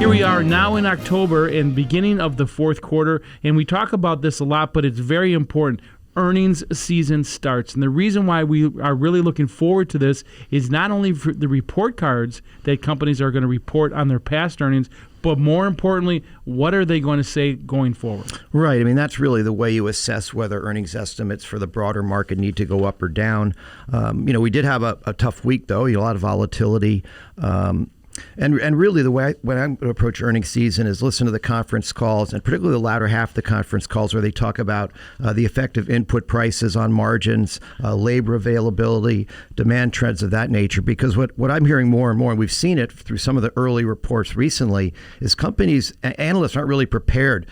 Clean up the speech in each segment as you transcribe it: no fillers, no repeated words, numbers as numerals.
Here we are now in October and beginning of the fourth quarter, and we talk about this a lot, but it's very important. Earnings season starts. And the reason why we are really looking forward to this is not only for the report cards that companies are going to report on their past earnings, but more importantly, what are they going to say going forward? Right. I mean, that's really the way you assess whether earnings estimates for the broader market need to go up or down. We did have a tough week, though. A lot of volatility. And really, the way when I'm going to approach earnings season is listen to the conference calls, and particularly the latter half of the conference calls where they talk about the effect of input prices on margins, labor availability, demand trends of that nature. Because what I'm hearing more and more, and we've seen it through some of the early reports recently, is analysts aren't really prepared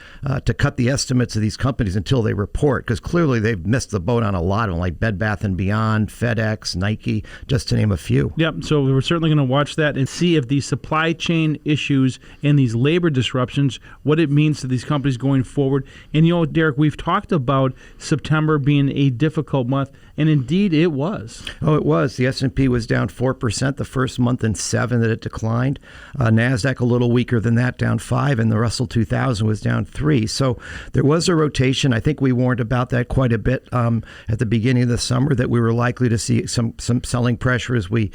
to cut the estimates of these companies until they report, because clearly they've missed the boat on a lot of them, like Bed Bath & Beyond, FedEx, Nike, just to name a few. Yep. So we're certainly going to watch that and see if these supply chain issues and these labor disruptions, what it means to these companies going forward. And, Derek, we've talked about September being a difficult month, and indeed it was. Oh, it was. The S&P was down 4% the first month in 7 that it declined. NASDAQ a little weaker than that, down 5, and the Russell 2000 was down 3. So there was a rotation. I think we warned about that quite a bit at the beginning of the summer, that we were likely to see some selling pressure as we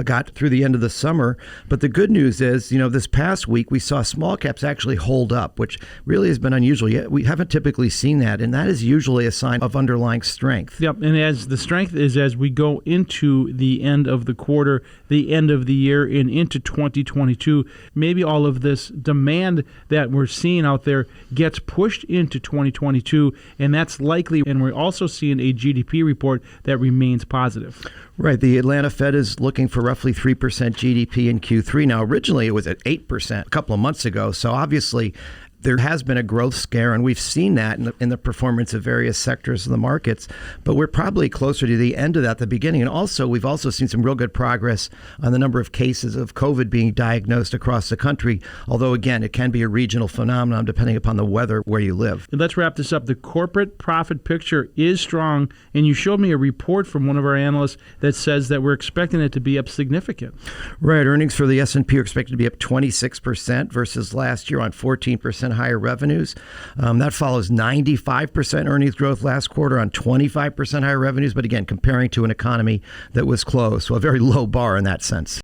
got through the end of the summer. But the good news is, this past week we saw small caps actually hold up, which really has been unusual. Yet we haven't typically seen that, and that is usually a sign of underlying strength. Yep, and as the strength is as we go into the end of the quarter, the end of the year, and into 2022, maybe all of this demand that we're seeing out there gets pushed into 2022, and that's likely. And we're also seeing a GDP report that remains positive. Right. The Atlanta Fed is looking for roughly 3% GDP in Q3. Now, originally it was at 8% a couple of months ago. So obviously there has been a growth scare, and we've seen that in the performance of various sectors of the markets. But we're probably closer to the end of that, the beginning. And also, we've also seen some real good progress on the number of cases of COVID being diagnosed across the country. Although, again, it can be a regional phenomenon depending upon the weather where you live. And let's wrap this up. The corporate profit picture is strong. And you showed me a report from one of our analysts that says that we're expecting it to be up significant. Right. Earnings for the S&P are expected to be up 26% versus last year on 14% higher revenues. That follows 95% earnings growth last quarter on 25% higher revenues, but again, comparing to an economy that was closed. So a very low bar in that sense.